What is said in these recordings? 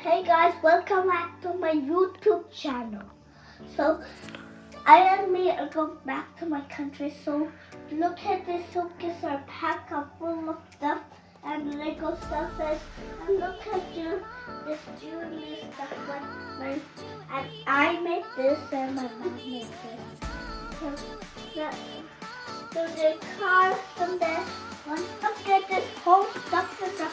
Hey guys, welcome back to my YouTube channel. So, I and me are going back to my country. So, look at this suitcase are packed up full of stuff and Lego stuff. And look at this jewelry stuff. And I made this and my mom made this. So the cars from there. Look at this whole stuff in the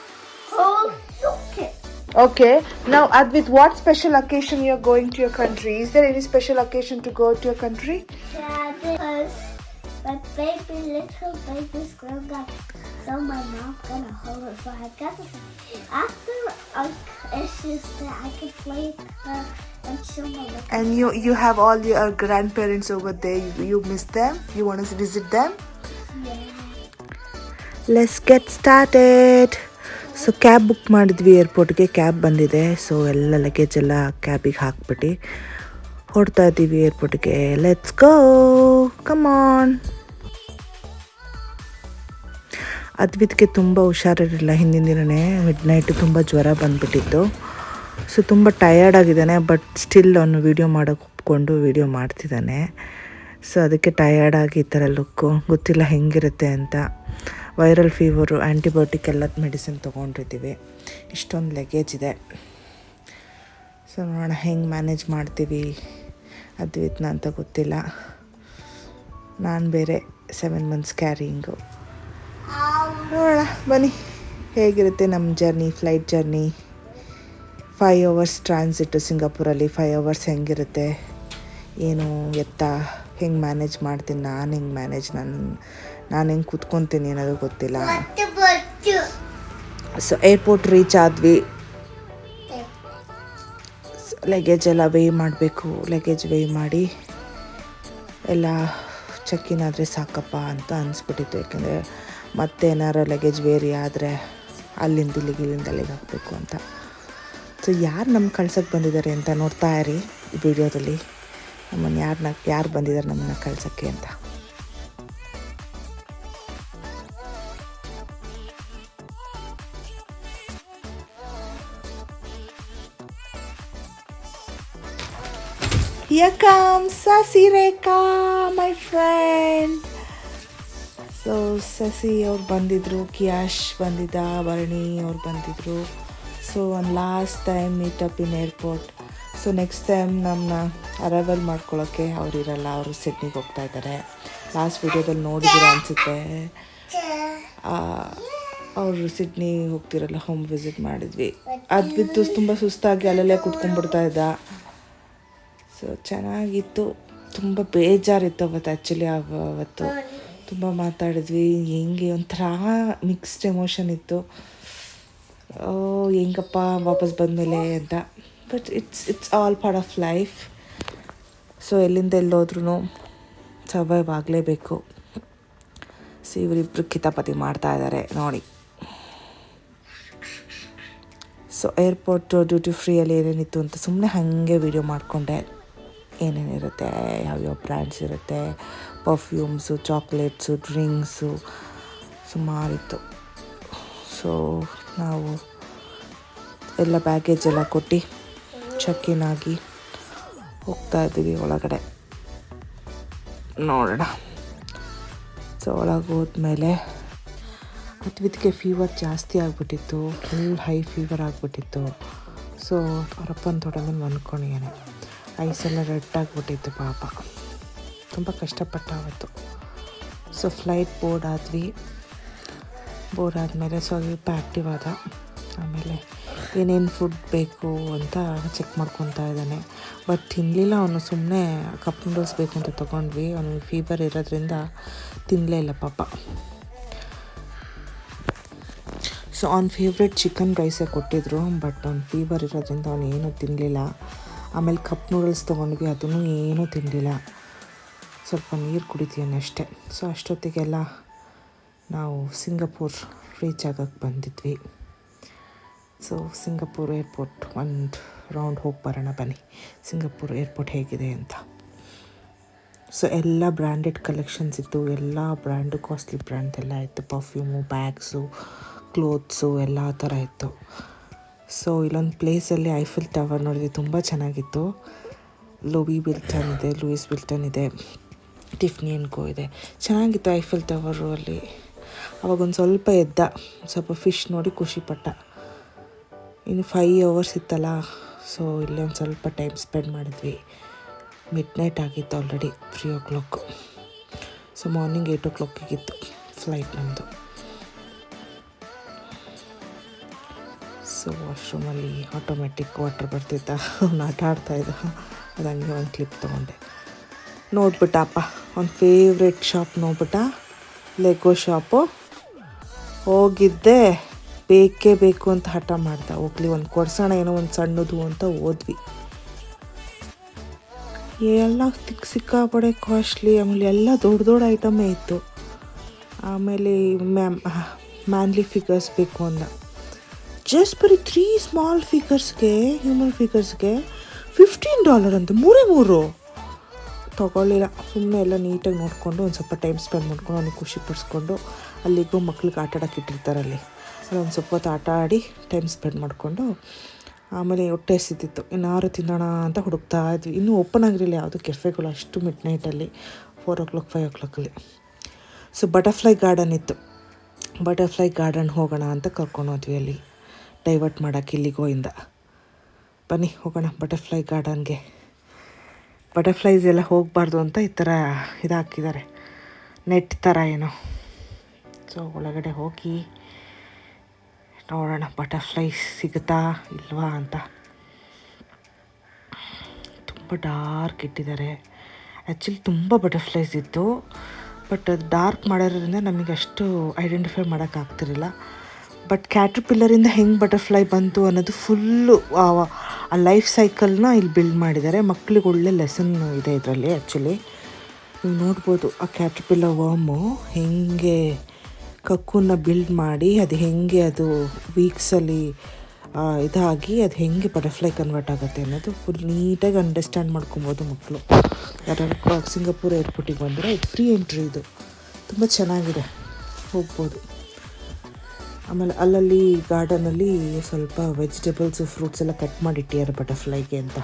whole suitcase. Okay, now Advit, what special occasion you're going to your country? Is there any special occasion to go to your country? Yeah, because my little baby's grown up, so my mom's gonna hold her. So I got to, after issues that I can play with her and show my little. And you have all your grandparents over there. You miss them? You want to visit them? Yeah. Let's get started. So cab book ಮಾಡಿದ್ವಿ ಏರ್ಪೋರ್ಟ್ಗೆ. Cab ಬಂದಿದೆ. So ಎಲ್ಲ luggage ಎಲ್ಲ ಕ್ಯಾಬಿಗೆ ಹಾಕ್ಬಿಟ್ಟು ಹೊಡ್ತಾ ಇದ್ದೀವಿ ಏರ್ಪೋರ್ಟ್ಗೆ. Let's go, come on. ಅದ್ವಿತ್ಗೆ ತುಂಬ ಹುಷಾರಿರಲಿಲ್ಲ. ಹಿಂದಿನ ದಿನವೇ ಮಿಡ್ ನೈಟ್ ತುಂಬ ಜ್ವರ ಬಂದುಬಿಟ್ಟಿತ್ತು. ಸೊ ತುಂಬ ಟಯರ್ಡ್ ಆಗಿದ್ದಾನೆ. ಬಟ್ ಸ್ಟಿಲ್ ಅವನು ವೀಡಿಯೋ ಮಾಡೋಕ್ಕೆ ಒಪ್ಕೊಂಡು ವೀಡಿಯೋ ಮಾಡ್ತಿದ್ದಾನೆ. ಸೊ ಅದಕ್ಕೆ ಟಯರ್ಡಾಗಿ ಈ ಥರ ಲುಕ್ಕು. ಗೊತ್ತಿಲ್ಲ ಹೆಂಗಿರುತ್ತೆ ಅಂತ. ವೈರಲ್ ಫೀವರು, ಆ್ಯಂಟಿಬಯೋಟಿಕ್ ಎಲ್ಲ ಮೆಡಿಸಿನ್ ತೊಗೊಂಡಿದ್ದೀವಿ. ಇಷ್ಟೊಂದು ಲಗೇಜ್ ಇದೆ. ಸೊ ನೋಡೋಣ ಹೆಂಗೆ ಮ್ಯಾನೇಜ್ ಮಾಡ್ತೀವಿ ಅದ್ವಿತ್ನ ಅಂತ ಗೊತ್ತಿಲ್ಲ. ನಾನು ಬೇರೆ 7 months ಕ್ಯಾರಿಂಗು. ನೋಡೋಣ ಬನ್ನಿ ಹೇಗಿರುತ್ತೆ ನಮ್ಮ journey, flight journey. 5 hours ಟ್ರಾನ್ಸಿಟ್ಟು ಸಿಂಗಾಪುರಲ್ಲಿ. 5 hours ಹೆಂಗಿರುತ್ತೆ, ಏನು ಎತ್ತ, ಹೆಂಗೆ ಮ್ಯಾನೇಜ್ ಮಾಡ್ತೀನಿ ನಾನು, ನಾನು ಹೆಂಗೆ ಕೂತ್ಕೊತೀನಿ ಅನ್ನೋದು ಗೊತ್ತಿಲ್ಲ. ಸೊ ಏರ್ಪೋರ್ಟ್ ರೀಚ್ ಆದ್ವಿ. ಲಗೇಜ್ ಎಲ್ಲ ವೇ ಮಾಡಬೇಕು. ಲಗೇಜ್ ವೇ ಮಾಡಿ ಎಲ್ಲ ಚೆಕ್ಕಿನ್ ಆದರೆ ಸಾಕಪ್ಪ ಅಂತ ಅನಿಸ್ಬಿಟ್ಟಿತ್ತು. ಯಾಕೆಂದರೆ ಮತ್ತೆ ಏನಾರು ಲಗೇಜ್ ವೇರಿ ಆದರೆ ಅಲ್ಲಿಂದ ಅಲ್ಲಿಗೆ ಹಾಕಬೇಕು ಅಂತ. ಸೊ ಯಾರು ನಮ್ಗೆ ಕಳ್ಸೋಕ್ಕೆ ಬಂದಿದ್ದಾರೆ ಅಂತ ನೋಡ್ತಾ ಇರಿ ಈ ವಿಡಿಯೋದಲ್ಲಿ. ನಮ್ಮನ್ನು ಯಾರು ಬಂದಿದ್ದಾರೆ ನಮ್ಮನ್ನು ಕಳ್ಸೋಕ್ಕೆ ಅಂತ. Here comes Sasi Rekha, my friend. So ಸಸಿ ಅವ್ರು ಬಂದಿದ್ದರು, ಕಿಯಾಶ್ ಬಂದಿದ್ದ, ಭರಣಿ ಅವ್ರು ಬಂದಿದ್ದರು. ಸೊ ಒಂದು ಲಾಸ್ಟ್ ಟೈಮ್ ಮೀಟಪ್ ಇನ್ ಏರ್ಪೋರ್ಟ್. ಸೊ ನೆಕ್ಸ್ಟ್ ಟೈಮ್ ನಮ್ಮನ್ನ ಅರೈವಲ್ ಮಾಡ್ಕೊಳ್ಳೋಕ್ಕೆ ಅವ್ರು ಇರಲ್ಲ. ಅವರು ಸಿಡ್ನಿಗೆ ಹೋಗ್ತಾ ಇದ್ದಾರೆ. ಲಾಸ್ಟ್ ವಿಡಿಯೋದಲ್ಲಿ ನೋಡಿದ್ದೀರ ಅನಿಸುತ್ತೆ. ಅವರು ಸಿಡ್ನಿ ಹೋಗ್ತಿರಲ್ಲ, ಹೋಮ್ ವಿಸಿಟ್ ಮಾಡಿದ್ವಿ. ಅದ್ವಿತ್ತು ತುಂಬ ಸುಸ್ತಾಗಿ ಅಲ್ಲಲ್ಲೇ ಕೂತ್ಕೊಂಡ್ಬಿಡ್ತಾ ಇದ್ದ. ಸೊ ಚೆನ್ನಾಗಿತ್ತು. ತುಂಬ ಬೇಜಾರಿತ್ತು ಅವತ್ತು. ಆ್ಯಕ್ಚುಲಿ ಅವತ್ತು ತುಂಬ ಮಾತಾಡಿದ್ವಿ. ಹೆಂಗೆ ಒಂಥರ ಮಿಕ್ಸ್ಡ್ ಎಮೋಷನ್ ಇತ್ತು. ಹೆಂಗಪ್ಪ ವಾಪಸ್ ಬಂದಮೇಲೆ ಅಂತ. But it's all part of life. So ಎಲ್ಲಿಂದ ಎಲ್ಲೋದ್ರೂ ಸರ್ವೈವ್ ಆಗಲೇಬೇಕು. ಸೊ ಇವರಿಬ್ಬರು ಕಿತಾಪತಿ ಮಾಡ್ತಾ ಇದ್ದಾರೆ ನೋಡಿ. ಸೊ ಏರ್ಪೋರ್ಟ್ ಡ್ಯೂಟಿ ಫ್ರೀಯಲ್ಲಿ ಏನೇನಿತ್ತು ಅಂತ ಸುಮ್ಮನೆ ಹಾಗೆ ವೀಡಿಯೋ ಮಾಡಿಕೊಂಡೆ. ಏನೇನಿರುತ್ತೆ, ಯಾವ್ಯಾವ ಬ್ರ್ಯಾಂಡ್ಸ್ ಇರುತ್ತೆ, ಪರ್ಫ್ಯೂಮ್ಸು, ಚಾಕ್ಲೇಟ್ಸು, ಡ್ರಿಂಕ್ಸು ಸುಮಾರಿತ್ತು. ಸೊ ನಾವು ಎಲ್ಲ ಬ್ಯಾಗೇಜ್ ಎಲ್ಲ ಕೊಟ್ಟು ಚೆಕ್-ಇನ್ ಆಗಿ ಹೋಗ್ತಾ ಇದ್ದೀವಿ ಒಳಗಡೆ. ನೋಡೋಣ. ಸೊ ಒಳಗೆ ಹೋದ್ಮೇಲೆ ಅದ್ವಿತ್ಗೆ ಫೀವರ್ ಜಾಸ್ತಿ ಆಗಿಬಿಟ್ಟಿತ್ತು. ಫುಲ್ ಹೈ ಫೀವರ್ ಆಗಿಬಿಟ್ಟಿತ್ತು. ಸೊ ಅವರಪ್ಪನ ತೊಡಗನ್ನು ಅಂದ್ಕೊಂಡಿದ್ದಾನೆ. ಐಸೆಲ್ಲ ರೆಡ್ ಆಗಿಬಿಟ್ಟಿತ್ತು ಪಾಪ. ತುಂಬ ಕಷ್ಟಪಟ್ಟ ಅವತ್ತು. ಸೊ ಫ್ಲೈಟ್ ಬೋರ್ಡ್ ಆದಮೇಲೆ ಸ್ವಲ್ಪ ಆ್ಯಕ್ಟಿವ್ ಆದ. ಆಮೇಲೆ ಏನೇನು ಫುಡ್ ಬೇಕು ಅಂತ ಚೆಕ್ ಮಾಡ್ಕೊತಾ ಇದ್ದಾನೆ. ಬಟ್ ತಿನ್ನಲಿಲ್ಲ ಅವನು. ಸುಮ್ಮನೆ ಕಪ್ ನೂಡಲ್ಸ್ ಬೇಕು ಅಂತ ತೊಗೊಂಡ್ವಿ. ಅವನಿಗೆ ಫೀವರ್ ಇರೋದ್ರಿಂದ ತಿನ್ನಲೇ ಇಲ್ಲ ಪಾಪ. ಸೊ ಅವ್ನ ಫೇವ್ರೆಟ್ ಚಿಕನ್ ರೈಸೇ ಕೊಟ್ಟಿದ್ರು. ಬಟ್ ಅವ್ನು ಫೀವರ್ ಇರೋದ್ರಿಂದ ಅವನು ಏನೂ ತಿನ್ನಲಿಲ್ಲ. ಆಮೇಲೆ ಕಪ್ ನೂಡಲ್ಸ್ ತೊಗೊಂಡ್ವಿ, ಅದನ್ನು ಏನೂ ತಿನ್ನಲಿಲ್ಲ. ಸ್ವಲ್ಪ ನೀರು ಕುಡಿತೀವಿ ಅಷ್ಟೇ. ಸೊ ಅಷ್ಟೊತ್ತಿಗೆಲ್ಲ ನಾವು ಸಿಂಗಾಪುರ್ ರೀಚ್ ಆಗೋಕ್ಕೆ ಬಂದಿದ್ವಿ. ಸೊ ಸಿಂಗಾಪುರ್ ಏರ್ಪೋರ್ಟ್ ಒಂದು ರೌಂಡ್ ಹೋಗಿ ಬರೋಣ ಬನ್ನಿ, ಸಿಂಗಾಪುರ್ ಏರ್ಪೋರ್ಟ್ ಹೇಗಿದೆ ಅಂತ. ಸೊ ಎಲ್ಲ ಬ್ರ್ಯಾಂಡೆಡ್ ಕಲೆಕ್ಷನ್ಸ್ ಇತ್ತು. ಎಲ್ಲ ಬ್ರ್ಯಾಂಡು, ಕಾಸ್ಟ್ಲಿ ಬ್ರ್ಯಾಂಡ್ ಎಲ್ಲ ಇತ್ತು. ಪರ್ಫ್ಯೂಮು, ಬ್ಯಾಗ್ಸು, ಕ್ಲೋತ್ಸು ಎಲ್ಲ ಥರ ಇತ್ತು. ಸೊ ಇಲ್ಲೊಂದು ಪ್ಲೇಸಲ್ಲಿ ಐಫಿಲ್ ಟವರ್ ನೋಡಿದ್ವಿ, ತುಂಬ ಚೆನ್ನಾಗಿತ್ತು. ಲೂಯಿಸ್ ವಿಲ್ಟನ್ ಇದೆ, ಟಿಫ್ನಿ ಆ್ಯಂಡ್ ಕೋ ಇದೆ. ಚೆನ್ನಾಗಿತ್ತು ಐಫಿಲ್ ಟವರು. ಅಲ್ಲಿ ಅವಾಗೊಂದು ಸ್ವಲ್ಪ ಎದ್ದ, ಸ್ವಲ್ಪ ಫಿಶ್ ನೋಡಿ ಖುಷಿಪಟ್ಟ. ಇನ್ನು 5 hours ಇತ್ತಲ್ಲ, ಸೊ ಇಲ್ಲೇ ಒಂದು ಸ್ವಲ್ಪ ಟೈಮ್ ಸ್ಪೆಂಡ್ ಮಾಡಿದ್ವಿ. ಮಿಡ್ ನೈಟ್ ಆಗಿತ್ತು already, 3 o'clock. So morning 8 o'clock flight ನಮ್ಮದು. ಸೊ ವಾಶ್ರೂಮಲ್ಲಿ ಆಟೋಮೆಟಿಕ್ ವಾಟರ್ ಬರ್ತಿದ್ದ, ಅವ್ನು ಆಟ ಆಡ್ತಾಯಿದ್ದ. ಅದು ಹಂಗೆ ಒಂದು ಕ್ಲಿಪ್ ತೊಗೊಂಡೆ. ನೋಡ್ಬಿಟ್ಟಪ್ಪ ಒಂದು ಫೇವ್ರೆಟ್ ಶಾಪ್ ನೋಡ್ಬಿಟ್ಟ, ಲೆಗೋ ಶಾಪು. ಹೋಗಿದ್ದೆ, ಬೇಕೇ ಬೇಕು ಅಂತ ಹಠ ಮಾಡ್ದ. ಹೋಗ್ಲಿ ಒಂದು ಕೊಡ್ಸೋಣ ಏನೋ ಒಂದು ಸಣ್ಣದು ಅಂತ ಹೋದ್ವಿ. ಎಲ್ಲ ಸಿಕ್ಕಾಪಡೆ ಕಾಸ್ಟ್ಲಿ. ಆಮೇಲೆ ಎಲ್ಲ ದೊಡ್ಡ ಐಟಮೇ ಇತ್ತು. ಆಮೇಲೆ ಮ್ಯಾನ್ಲಿ ಫಿಗರ್ಸ್ ಬೇಕು ಅಂದ. ಜಸ್ಟ್ ಬರೀ 3 ಸ್ಮಾಲ್ ಫಿಗರ್ಸ್ಗೆ, ಹ್ಯೂಮನ್ ಫಿಗರ್ಸ್ಗೆ $15 ಅಂತ. 3 ತೊಗೊಳ್ಳಿಲ್ಲ. ಸುಮ್ಮನೆ ಎಲ್ಲ ನೀಟಾಗಿ ನೋಡಿಕೊಂಡು ಒಂದು ಸ್ವಲ್ಪ ಟೈಮ್ ಸ್ಪೆಂಡ್ ಮಾಡ್ಕೊಂಡು ಅವ್ನಿಗೆ ಖುಷಿ ಪಡಿಸ್ಕೊಂಡು, ಅಲ್ಲಿಗೂ ಮಕ್ಳಿಗೆ ಆಟ ಆಡೋಕೆ ಇಟ್ಟಿರ್ತಾರೆ ಅಲ್ಲಿ ಒಂದು ಸ್ವಲ್ಪ ಹೊತ್ತು ಆಟ ಆಡಿ ಟೈಮ್ ಸ್ಪೆಂಡ್ ಮಾಡಿಕೊಂಡು, ಆಮೇಲೆ ಹೊಟ್ಟೆ ಹಸಿತಿತ್ತು, ಇನ್ನಾರು ತಿನ್ನೋಣ ಅಂತ ಹುಡುಕ್ತಾ ಇದ್ವಿ. ಇನ್ನೂ ಓಪನ್ ಆಗಿರಲಿಲ್ಲ ಯಾವುದು ಕೆಫೆಗಳು ಅಷ್ಟು ಮಿಡ್ ನೈಟಲ್ಲಿ, 4 o'clock 5 o'clock. So butterfly garden ಇತ್ತು. ಬಟರ್ಫ್ಲೈ ಗಾರ್ಡನ್ ಹೋಗೋಣ ಅಂತ ಕರ್ಕೊಂಡು ಹೋದ್ವಿ. ಅಲ್ಲಿ ಡೈವರ್ಟ್ ಮಾಡೋಕ್ಕೆ ಇಲ್ಲಿಗೋಯಿಂದ ಬನ್ನಿ ಹೋಗೋಣ ಬಟರ್ಫ್ಲೈ ಗಾರ್ಡನ್ಗೆ. ಬಟರ್ಫ್ಲೈಸ್ ಎಲ್ಲ ಹೋಗಬಾರ್ದು ಅಂತ ಈ ಥರ ಇದು ಹಾಕಿದ್ದಾರೆ, ನೆಟ್ ಥರ ಏನೋ. ಸೊ ಒಳಗಡೆ ಹೋಗಿ ನೋಡೋಣ ಬಟರ್ಫ್ಲೈಸ್ ಸಿಗುತ್ತಾ ಇಲ್ವಾ ಅಂತ. ತುಂಬ ಡಾರ್ಕ್ ಇಟ್ಟಿದ್ದಾರೆ. ಆ್ಯಕ್ಚುಲಿ ತುಂಬ ಬಟರ್ಫ್ಲೈಸ್ ಇತ್ತು, ಬಟ್ ಅದು ಡಾರ್ಕ್ ಮಾಡೋದ್ರಿಂದ ನಮಗೆ ಅಷ್ಟು ಐಡೆಂಟಿಫೈ ಮಾಡೋಕ್ಕಾಗ್ತಿರಲಿಲ್ಲ. ಬಟ್ ಕ್ಯಾಟ್ರ್ಪಿಲ್ಲರಿಂದ ಹೆಂಗೆ ಬಟರ್ಫ್ಲೈ ಬಂತು ಅನ್ನೋದು ಫುಲ್ಲು ಆ ಲೈಫ್ ಸೈಕಲ್ನ ಇಲ್ಲಿ ಬಿಲ್ಡ್ ಮಾಡಿದ್ದಾರೆ. ಮಕ್ಳಿಗೆ ಒಳ್ಳೆ ಲೆಸನ್ ಇದೆ ಇದರಲ್ಲಿ. ಆ್ಯಕ್ಚುಲಿ ನೀವು ನೋಡ್ಬೋದು ಆ ಕ್ಯಾಟ್ರ್ಪಿಲ್ಲರ್ ವರ್ಮು ಹೆಂಗೆ ಕಕ್ಕುನ್ನ ಬಿಲ್ಡ್ ಮಾಡಿ ಅದು ಹೆಂಗೆ ಅದು ವೀಕ್ಸಲ್ಲಿ ಇದಾಗಿ ಅದು ಹೆಂಗೆ ಬಟರ್ಫ್ಲೈ ಕನ್ವರ್ಟ್ ಆಗುತ್ತೆ ಅನ್ನೋದು ಫುಲ್ ನೀಟಾಗಿ ಅಂಡರ್ಸ್ಟ್ಯಾಂಡ್ ಮಾಡ್ಕೊಬೋದು ಮಕ್ಕಳು. ಯಾರು ಸಿಂಗಾಪುರ್ ಏರ್ಪೋರ್ಟಿಗೆ ಬಂದರೆ ಇದು ಫ್ರೀ ಎಂಟ್ರಿ, ಇದು ತುಂಬ ಚೆನ್ನಾಗಿದೆ, ಹೋಗ್ಬೋದು. ಆಮೇಲೆ ಅಲ್ಲಲ್ಲಿ ಗಾರ್ಡನಲ್ಲಿ ಸ್ವಲ್ಪ ವೆಜಿಟೇಬಲ್ಸು ಫ್ರೂಟ್ಸ್ ಎಲ್ಲ ಕಟ್ ಮಾಡಿಟ್ಟಿದ್ದಾರೆ ಬಟರ್ಫ್ಲೈಗೆ ಅಂತ.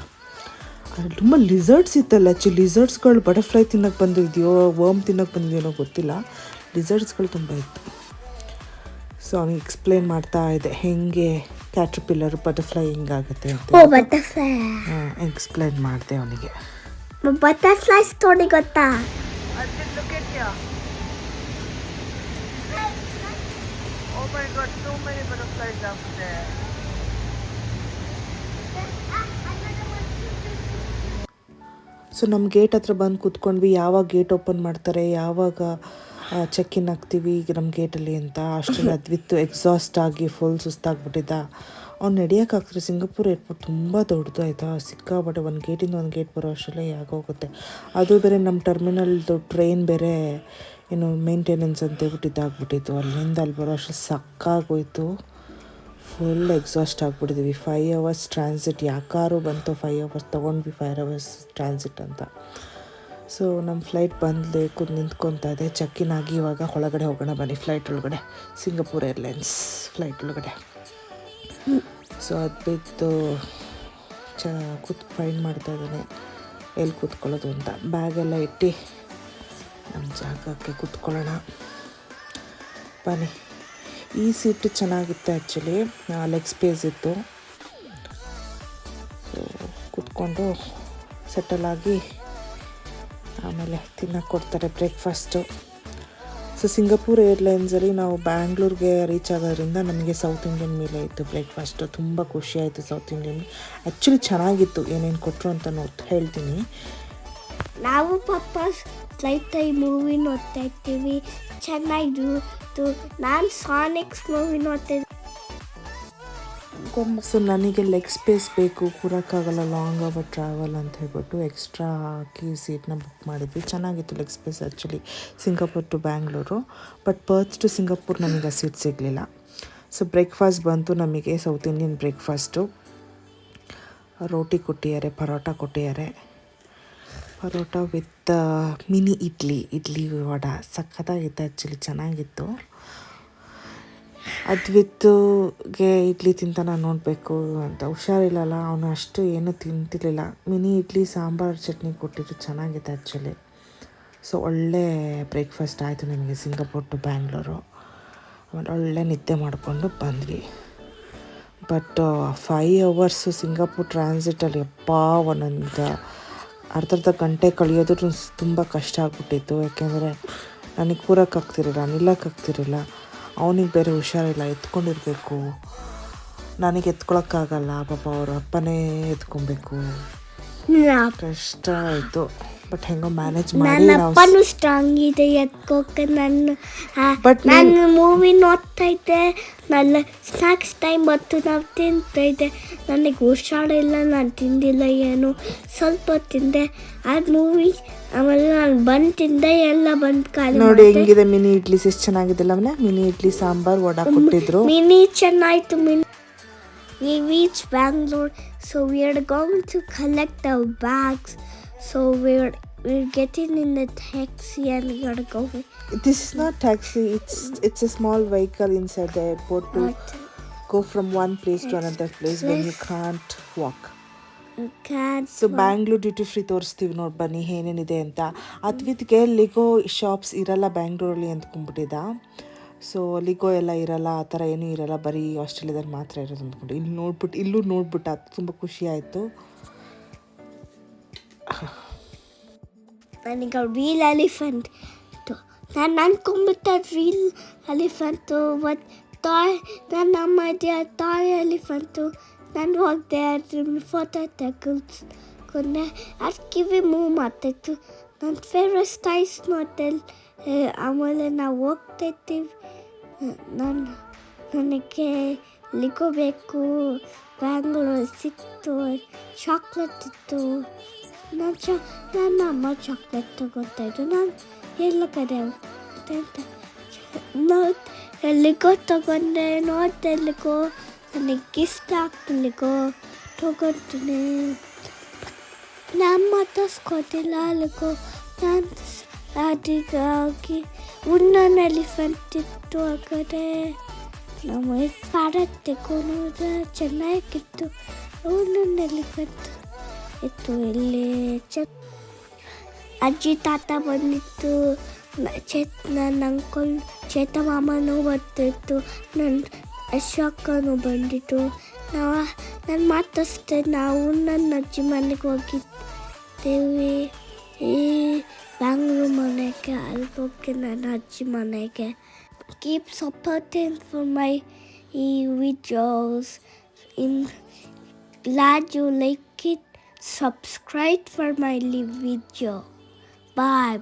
ಅದ್ರಲ್ಲಿ ತುಂಬ ಲಿಸರ್ಡ್ಸ್ ಇತ್ತಲ್ಲ. ಆ್ಯಕ್ಚುಲಿ ಲಿಸರ್ಡ್ಸ್ಗಳು ಬಟರ್ಫ್ಲೈ ತಿನ್ನೋಕ್ಕೆ ಬಂದಿದೆಯೋ ವರ್ಮ್ ತಿನ್ನೋಕ್ಕೆ ಬಂದಿದೆಯೋ ಗೊತ್ತಿಲ್ಲ, ಲಿಸರ್ಡ್ಸ್ಗಳು ತುಂಬ ಇತ್ತು. ಸೊ ಅವನಿಗೆ ಎಕ್ಸ್ಪ್ಲೇನ್ ಮಾಡ್ತಾ ಇದೆ ಹೆಂಗೆ ಕ್ಯಾಟ್ರ್ಪಿಲ್ಲರ್ ಬಟರ್ಫ್ಲೈ ಹೆಂಗಾಗುತ್ತೆ ಅಂತ. ಎಕ್ಸ್ಪ್ಲೇನ್ ಮಾಡಿದೆ ಅವನಿಗೆ. ಬಟರ್ಫ್ಲೈ ಸ್ಟೋರಿ ಗೊತ್ತಾ? Oh my god, so many butterflies up there. So ನಮ್ಮ ಗೇಟ್ ಹತ್ರ ಬಂದು ಕೂತ್ಕೊಂಡ್ವಿ. ಯಾವಾಗ ಗೇಟ್ ಓಪನ್ ಮಾಡ್ತಾರೆ, ಯಾವಾಗ ಚೆಕ್ ಇನ್ ಆಗ್ತೀವಿ ಈಗ ನಮ್ಮ ಗೇಟಲ್ಲಿ ಅಂತ. ಅಷ್ಟರಲ್ಲಿ ಅದ್ವಿತ್ತು ಎಕ್ಸಾಸ್ಟ್ ಆಗಿ ಫುಲ್ ಸುಸ್ತಾಗ್ಬಿಟ್ಟಿದ್ದ. ಅವ್ನು ನಡೆಯೋಕ್ಕಾಗ್ತದೆ. ಸಿಂಗಾಪುರ್ ಏರ್ಪೋರ್ಟ್ ತುಂಬ ದೊಡ್ಡದು ಆಯಿತಾ, ಸಿಕ್ಕಾಬಟ್ಟೆ. ಒಂದು ಗೇಟಿಂದ ಒಂದು ಗೇಟ್ ಬರೋ ಅಷ್ಟರಲ್ಲೇ ಆಗೋಗುತ್ತೆ. ಅದು ಬೇರೆ ನಮ್ಮ ಟರ್ಮಿನಲ್ದು ಟ್ರೈನ್ ಬೇರೆ ಏನು ಮೇಂಟೆನೆನ್ಸ್ ಅಂತ ಇದಾಗ್ಬಿಟ್ಟಿತ್ತು. ಅಲ್ಲಿಂದ ಅಲ್ಲಿ ಬರೋ ಅಷ್ಟು ಸಕ್ಕಾಗೋಯ್ತು. ಫುಲ್ ಎಕ್ಸಾಸ್ಟ್ ಆಗಿಬಿಟ್ಟಿದ್ವಿ. 5 hours ಟ್ರಾನ್ಸಿಟ್. ಯಾಕಾರು ಬಂತು 5 hours ತೊಗೊಂಡ್ವಿ, 5 hours ಟ್ರಾನ್ಸಿಟ್ ಅಂತ. ಸೊ ನಮ್ಮ ಫ್ಲೈಟ್ ಬಂದು ನಿಂತ್ಕೊತಾ ಇದೆ. ಚೆಕ್ ಇನ್ ಆಗಿ ಇವಾಗ ಒಳಗಡೆ ಹೋಗೋಣ ಬನ್ನಿ, ಫ್ಲೈಟ್ ಒಳಗಡೆ, ಸಿಂಗಾಪುರ್ ಏರ್ಲೈನ್ಸ್ ಫ್ಲೈಟ್ ಒಳಗಡೆ. ಸೊ ಅದು ಬಿದ್ದು ಫೈಂಡ್ ಮಾಡ್ತಾ ಇದ್ದಾನೆ ಎಲ್ಲಿ ಕೂತ್ಕೊಳ್ಳೋದು ಅಂತ. ಬ್ಯಾಗೆಲ್ಲ ಇಟ್ಟು ನಮ್ಮ ಜಾಗಕ್ಕೆ ಕೂತ್ಕೊಳ್ಳೋಣ ಬನ್ನಿ. ಈ ಸೀಟು ಚೆನ್ನಾಗಿತ್ತು ಆ್ಯಕ್ಚುಲಿ, ಲೆಗ್ ಸ್ಪೇಸ್ ಇತ್ತು. ಸೊ ಕೂತ್ಕೊಂಡು ಸೆಟಲ್ ಆಗಿ ಆಮೇಲೆ ತಿನ್ನೋಕ್ಕೆ ಕೊಡ್ತಾರೆ ಬ್ರೇಕ್ಫಾಸ್ಟು. ಸೊ ಸಿಂಗಾಪುರ್ ಏರ್ಲೈನ್ಸಲ್ಲಿ ನಾವು ಬ್ಯಾಂಗ್ಳೂರಿಗೆ ರೀಚ್ ಆಗೋದ್ರಿಂದ ನಮಗೆ ಸೌತ್ ಇಂಡಿಯನ್ ಮೇಲೆ ಇತ್ತು ಬ್ರೇಕ್ಫಾಸ್ಟು. ತುಂಬ ಖುಷಿಯಾಯಿತು. ಸೌತ್ ಇಂಡಿಯನ್ ಆ್ಯಕ್ಚುಲಿ ಚೆನ್ನಾಗಿತ್ತು. ಏನೇನು ಕೊಟ್ಟರು ಅಂತ ಹೇಳ್ತೀನಿ. ನಾವು ಪಪ್ಪ ಫ್ಲೈಟ್ ಮೂವಿ ನೋಡ್ತಾ ಇರ್ತೀವಿ, ಚೆನ್ನಾಗಿತ್ತು. ನಾನು ಸಾನಿಕ್ಸ್ ಮೂವಿ ನೋಡ್ತಾ. ಸೊ ನನಗೆ ಲೆಗ್ ಸ್ಪೇಸ್ ಬೇಕು, ಕೂರೋಕ್ಕಾಗಲ್ಲ, ಲಾಂಗ್ ಅವರ್ ಟ್ರಾವೆಲ್ ಅಂತ ಹೇಳ್ಬಿಟ್ಟು ಎಕ್ಸ್ಟ್ರಾ ಹಾಕಿ ಸೀಟ್ನ ಬುಕ್ ಮಾಡಿದ್ವಿ. ಚೆನ್ನಾಗಿತ್ತು leg space actually, Singapore to Bangalore. But Perth to Singapore ನಮಗೆ ಆ ಸೀಟ್ ಸಿಗಲಿಲ್ಲ. ಸೊ ಬ್ರೇಕ್ಫಾಸ್ಟ್ ಬಂತು ನಮಗೆ ಸೌತ್ ಇಂಡಿಯನ್ ಬ್ರೇಕ್ಫಾಸ್ಟು. ರೋಟಿ ಕೊಟ್ಟಿದ್ದಾರೆ, ಪರೋಟ ಕೊಟ್ಟಿದ್ದಾರೆ. ಪರೋಟ ವಿತ್ ಮಿನಿ ಇಡ್ಲಿ ವಡ ಸಖತ್ತಾಗಿತ್ತು ಆ್ಯಕ್ಚುಲಿ, ಚೆನ್ನಾಗಿತ್ತು. ಅದ್ವಿತ್ಗೆ ಇಡ್ಲಿ ತಿಂತಾನ ನೋಡಬೇಕು ಅಂತ. ಹುಷಾರಿಲ್ಲಲ್ಲ, ಅವನು ಅಷ್ಟು ಏನೂ ತಿಂತಿರ್ಲಿಲ್ಲ. ಮಿನಿ ಇಡ್ಲಿ ಸಾಂಬಾರು ಚಟ್ನಿ ಕೊಟ್ಟಿದ್ದು ಚೆನ್ನಾಗಿದೆ ಆ್ಯಕ್ಚುಲಿ. ಸೊ ಒಳ್ಳೆ ಬ್ರೇಕ್ಫಾಸ್ಟ್ ಆಯಿತು ನಿಮಗೆ ಸಿಂಗಾಪುರ್ ಟು ಬ್ಯಾಂಗ್ಳೂರು. ಆಮೇಲೆ ಒಳ್ಳೆ ನಿದ್ದೆ ಮಾಡಿಕೊಂಡು ಬಂದ್ವಿ. ಬಟ್ 5 ಅವರ್ಸು ಸಿಂಗಾಪುರ್ ಟ್ರಾನ್ಸಿಟಲ್ಲಿ ಒಂದೊಂದು ಅರ್ಧ ಗಂಟೆ ಕಳೆಯೋದು ತುಂಬ ಕಷ್ಟ ಆಗ್ಬಿಟ್ಟಿತ್ತು. ಯಾಕೆಂದರೆ ನನಗೆ ಕೂರಕ್ಕಾಗ್ತಿರಲಿಲ್ಲ, ನಿಲ್ಲಕ್ಕಾಗ್ತಿರಲಿಲ್ಲ. ಅವನಿಗೆ ಬೇರೆ ಹುಷಾರಿಲ್ಲ, ಎತ್ಕೊಂಡಿರಬೇಕು. ನನಗೆ ಎತ್ಕೊಳಕ್ಕಾಗಲ್ಲ, ಪಾಪ ಅವ್ರ ಅಪ್ಪನೇ ಎತ್ಕೊಬೇಕು. ಕಷ್ಟ ಆಯಿತು. ಬಟ್ ಹೆಂಗೋ ಮ್ಯಾನೇಜ್ ಮಾಡಿ ಅಪ್ಪನೂ ಸ್ಟ್ರಾಂಗ್ ಇದೆ ಎತ್ಕೋಕೆ. ನಾನು ಮೂವಿ ನೋಡ್ತಾ ಇದ್ದೆ, ನನ್ನ ಸ್ನ್ಯಾಕ್ಸ್ ಟೈಮ್ ಮತ್ತು ನಾವು ತಿಂತಾ ಇದ್ದೆ. ನನಗೆ ಹುಷಾರಿಲ್ಲ, ನಾನು ತಿಂದಿಲ್ಲ, ಏನು ಸ್ವಲ್ಪ ತಿಂದೆ. ಅದು ಮೂವಿ ಆಮೇಲೆ ನಾನು ಬಂದು ತಿಂದೆ, ಎಲ್ಲ ಬಂದು ಖಾಲಿ ನೋಡಿ ಹೆಂಗಿದೆ ಮಿನಿ ಇಡ್ಲಿ. ಎಷ್ಟು ಚೆನ್ನಾಗಿದೆ ಅವನೇ. ಮಿನಿ ಇಡ್ಲಿ ಸಾಂಬಾರು ವಡಾ ಕೊಟ್ಟಿದ್ರು. Mini ಚೆನ್ನಾಯಿತು. We reached Bangalore, so we are going to collect our bags. So we're getting in the taxi and we gotta go. This is not taxi. It's a small vehicle inside the airport to go from one place to another place when you can't walk. So Bangalore duty free ತೋರಿಸ್ತೀವಿ ನೋಡಿ, ಬನ್ನಿ ಏನೇನಿದೆ ಅಂತ. ಅದ್ವಿತ್ಗೆ ಲಿಗೋ shops ಇರಲ್ಲ ಬ್ಯಾಂಗ್ಳೂರಲ್ಲಿ ಅಂದ್ಕೊಂಡ್ಬಿಟ್ಟಿದ್ದ. So ಲಿಗೋ ಎಲ್ಲ ಇರಲ್ಲ, ಆ ಥರ ಏನೂ ಇರಲ್ಲ, ಬರೀ ಆಸ್ಟ್ರೇಲಿಯಾದಲ್ಲಿ ಮಾತ್ರ ಇರೋದು ಅಂದ್ಕೊಂಡು ಇಲ್ಲೂ ನೋಡ್ಬಿಟ್ಟು ಅದು ತುಂಬ ಖುಷಿ ಆಯಿತು. ನನಗೆ ರೀಲ್ ಎಲಿಫೆಂಟ್ ನಾನು ಅನ್ಕೊಂಡ್ಬಿಟ್ಟೆ. ರೀಲ್ ಎಲಿಫೆಂಟು ಮತ್ತು ನನ್ನ ಅಮ್ಮ ಇದೆಯಾ ಟಾಯ್ ಎಲಿಫೆಂಟು. ನಾನು ಹೋದೆ, ಅದ್ರ ಫೋಟೋ ತೆಗೆದುಕೊಂಡೆ. ಅದು ಕಿವಿ ಮೂವ್ ಮಾಡ್ತಾಯಿತ್ತು. ನನ್ನ ಫೇವ್ರೆಟ್ ಟೈಸ್ ನೋಟೆಲ್. ಆಮೇಲೆ ನಾವು ಹೋಗ್ತಾಯಿರ್ತೀವಿ. ನನಗೆ ಲಿಗೋ ಬೇಕು. ಬ್ಯಾಂಗ್ಳೂರಲ್ಲಿ ಸಿಕ್ತು, ಚಾಕ್ಲೇಟ್ ಇತ್ತು. ನನ್ನ ಅಮ್ಮ ಚಾಕ್ಲೇಟ್ ತಗೊತಾಯಿದ್ದು. ನಾನು ಎಲ್ಲ ಕಡೆ ಅಂತ ಲಿಗೋ ತಗೊಂಡೆ. ನೋಡಿದೆ ಲಿಗೋ, ನನಗೆ ಇಷ್ಟ ಆಗ್ತಿಲ್ಲಿಗೋ ತಗೊತೀನಿ. ನಾನು ಮಾತಾಡ್ಸ್ಕೊತಿಲ್ಲ ಲಿಗೋ. ನಾನು ಅದಕ್ಕಾಗಿ ಉಣ್ಣನ್ ಎಲಿಫೆಂಟ್ ಇತ್ತು ಆ ಕಡೆ. ನಮ್ಮ ಪ್ಯಾರಟ್ ತೆಗೊಂಡು ಚೆನ್ನಾಗಿತ್ತು. ಉಣ್ಣನ್ ಎಲಿಫೆಂಟ್ ಇತ್ತು ಇಲ್ಲಿ. ಅಜ್ಜಿ ತಾತ ಬಂದಿತ್ತು. ನನ್ನ ಅಂಕಲ್ ಚೇತ ಮಾಮನೂ ಬರ್ತಿತ್ತು. ನನ್ನ ಅಶೋಕನೂ ಬಂದಿತ್ತು. ನಾನು ಮಾತಾಡ್ಸ್ದೆ. ನಾವು ನನ್ನ ಅಜ್ಜಿ ಮನೆಗೆ ಹೋಗಿದ್ದೇವೆ. ಈ ಬ್ಯಾಂಗ್ಳೂರು ಮನೆಗೆ ಅಲ್ಲಿ ಹೋಗಿ ನನ್ನ ಅಜ್ಜಿ ಮನೆಗೆ. Keep supporting for my videos. Glad you like it. Subscribe for my video. Bye.